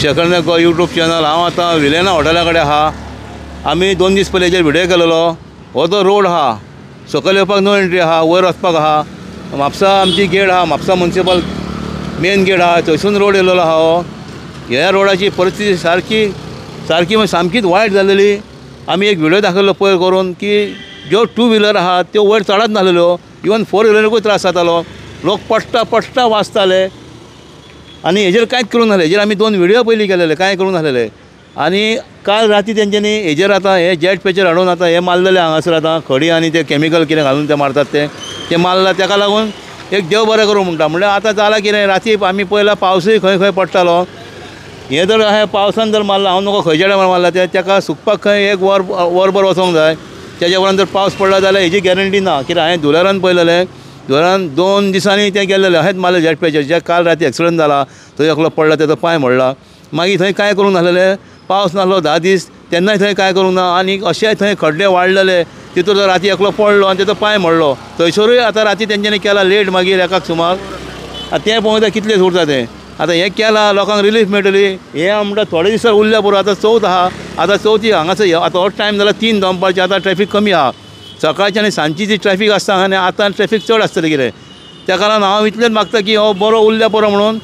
शेखर गो YouTube channel. हांव आतां विलेना हॉटेला कडेन आहा। आमी 2 दीस पयलीं हेजेर व्हिडियो केलेलो। हो जो रोड आहा सकयल येवपाक नो एंट्री आहा, वयर वचपाक आहा। म्हापसा आमची गेट आहा, म्हापसा म्युनिसिपल मेन गेट आहा, थंयसून रोड येयलेलो आहा हो। ह्या रोडाची परिस्थिती सारकी म्हणजे सामकीच वायट जालेली। आमी एक व्हिडियो दाखयल्लो पयर करून की ज्यो 2 व्हिलर आहा त्यो वयर चडत नासलेल्यो, इवन 4 व्हिलरूय त्रास जातालो। लोक पडटा वाचताले आनी हेजेर कांयच करूंक नासलें। हेजेर आमी 2 व्हिडियो पयलीं केलेले, कांय करूंक नासलेले। आनी काल राती तेंच्यांनी हेजेर आतां हे जेट पेचर हाडून आतां हे मारलेले हांगासर आतां खडी आनी ते केमिकल कितें घालून ते मारतात ते मारला। ताका लागून एक देव बरें करूं म्हणटा। म्हणल्यार आतां जालां कितें, राती आमी पळयलां पावसूय खंय पडटालो। हें जर हे पावसान जर मारला, हांव नकळो खंयच्या टायमार मारला तेका सुकपाक खंय एक वरभर वचोंक जाय। तेज्या उपरांत जर पावस पडला जाल्यार हेजी गॅरंटी ना। कित्याक हांवें धुलेरान पळयलेलें, धुलेरान 2 दिसांनी ते गेल्लेले अशेंच मारले जेट पेचर। जे काल राती एक्सिडंट जाला, थंय एकलो पडला, तेजो पांय मोडला। मागीर थंय कांय करूंक नासलेले, पावस नासलो 10 दीस, तेन्नाय थंय कांय करूंक ना। आनी अशेंय थंय खड्डे वाडलेले, तितूर जर राती एकलो पडलो आनी तेजो पांय मोडलो। थंयसरूय आतां राती तेंच्यांनी केला लेट, मागीर 1 सुमार। तें पळोवंक कितलें उरता तें। आतां हें केलां, लोकांक रिलीफ मेळटली। हें म्हणटा थोडे दिसा उरल्या पुरो। आतां चवथ आहा, आतां चवथी हांगासर आतां हो टायम जाला 3 दनपारचे। आतां ट्रॅफिक कमी आहा। सकाळची आनी सांजची जी ट्रॅफिक आसता आनी आतां ट्रॅफिक चड आसतलें कितें। तेका लागून हांव इतलेंच मागता की हो बरो उरल्या पुरो म्हणून।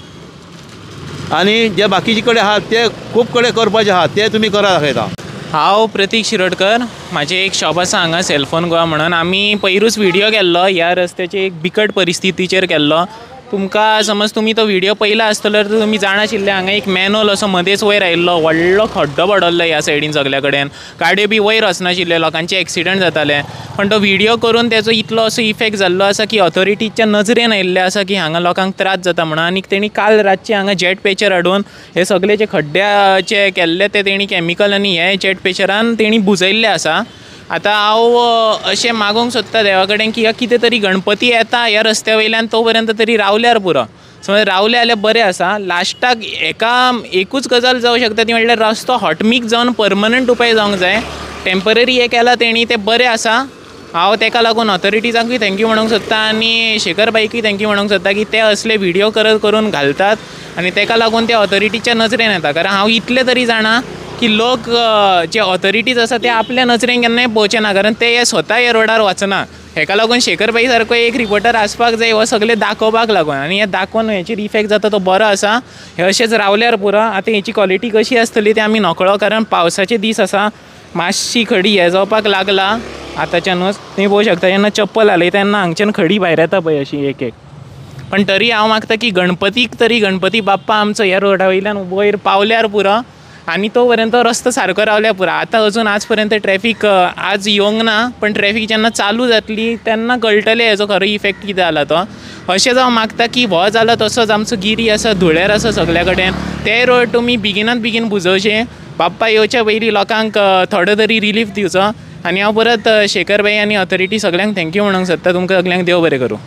आनी जे बाकीचे कडेन आहात ते खूब कडेन करपाचे आहात, ते तुमी करा दाखयता। हांव प्रतीक शिरोडकर, म्हाजें एक शॉप आसा हांगा सेलफोन गोवा म्हणून। आमी पयरूच व्हिडियो केल्लो ह्या रस्त्याचे एक बिकट परिस्थितीचेर केल्लो। तुमकां समज तुमी तो व्हिडियो पयला आसतलो तर तुमी जाणाशिल्ले हांगा एक मॅनहोल असो मदेंच वयर आयिल्लो, व्हडलो खड्डो पडल्लो ह्या सायडीन सगल्या कडेन। गाडयो बी वयर वचनाशिल्ले, लोकांचे एक्सिडंट जाताले। पण तो व्हिडियो करून तेजो इतलो असो इफेक्ट जाल्लो आसा की ऑथॉरिटीच्या नजरेन आयिल्ले आसा की हांगा लोकांक त्रास जाता म्हणून। आनी तेणी काल रातचे हांगा जेट पेचर हाडून हे सगळे जे खड्ड्याचे केल्ले ते तेणी केमिकल आनी हे जेट पेचरान तेणी बुजयल्ले आसा। आतां हांव अशें मागूंक सोदता देवा कडेन की कितें तरी गणपती येता ह्या रस्त्या वयल्यान तो पर्यंत तरी रावल्यार पुरो। समज रावले जाल्यार बरें आसा। लास्टाक एकूच गजाल जावं शकता ती म्हणल्यार रस्तो हॉटमीक जावन परमनंट उपाय जावंक जाय। टेम्पररी हे केला तेणी, ते बरें आसा। हांव ताका लागून ऑथॉरिटीजांकूय थँक्यू म्हणूंक सोदता आनी शेखर बाईकूय थँक्यू म्हणूंक सोदता की ते असले व्हिडियो करून घालतात आनी ताका लागून ते ऑथॉरिटीच्या नजरेन येता। कारण हांव इतले तरी जाणा की लोक जे ऑथॉरिटीज आसा ते आपल्या नजरेन केन्नाय पळोवचे ना, कारण ते स्वता ह्या रोडार वचना। हेका लागून शेखर बाई सारको एक रिपोर्टर आसपाक जाय हो सगळे दाखोवपाक लागून। आनी हे दाखोवन हेचेर इफेक्ट जाता तो बरो आसा। हे अशेंच रावल्यार पुरो। आतां हेची क्वॉलिटी कशी आसतली ते आमी नकळो, कारण पावसाचे दीस आसा, मातशी खडी हे जावपाक लागला आतांच्यानूच। तुमी पळोवंक शकता जेन्ना चप्पल घालयता तेन्ना हांगच्यान खडी भायर येता पळय अशी एक। पण तरी हांव मागता की गणपती बाप्पा आमचो ह्या रोडा वयल्यान वयर पावल्यार पुरो आनी तो पर्यंत रस्तो सारको रावल्यार पुरो। आतां अजून आज पर्यंत ट्रॅफिक आज येवंक ना, पण ट्रॅफिक जेन्ना चालू जातली तेन्ना कळटलें हेजो खरो इफेक्ट कितें जाला तो। अशें जावं मागता की हो जाला तसोच आमचो गिरी आसा, धुळेर आसा सगल्या कडेन, ते रोड तुमी बेगीन बुजोवचे। बाप्पा येवच्या पयलीं लोकांक थोडो तरी रिलीफ दिवचो। आनी हांव परत शेखर बाई आनी ऑथॉरिटी सगळ्यांक थँक्यू म्हणूंक सोदता। तुमकां सगळ्यांक देव बरें करूं।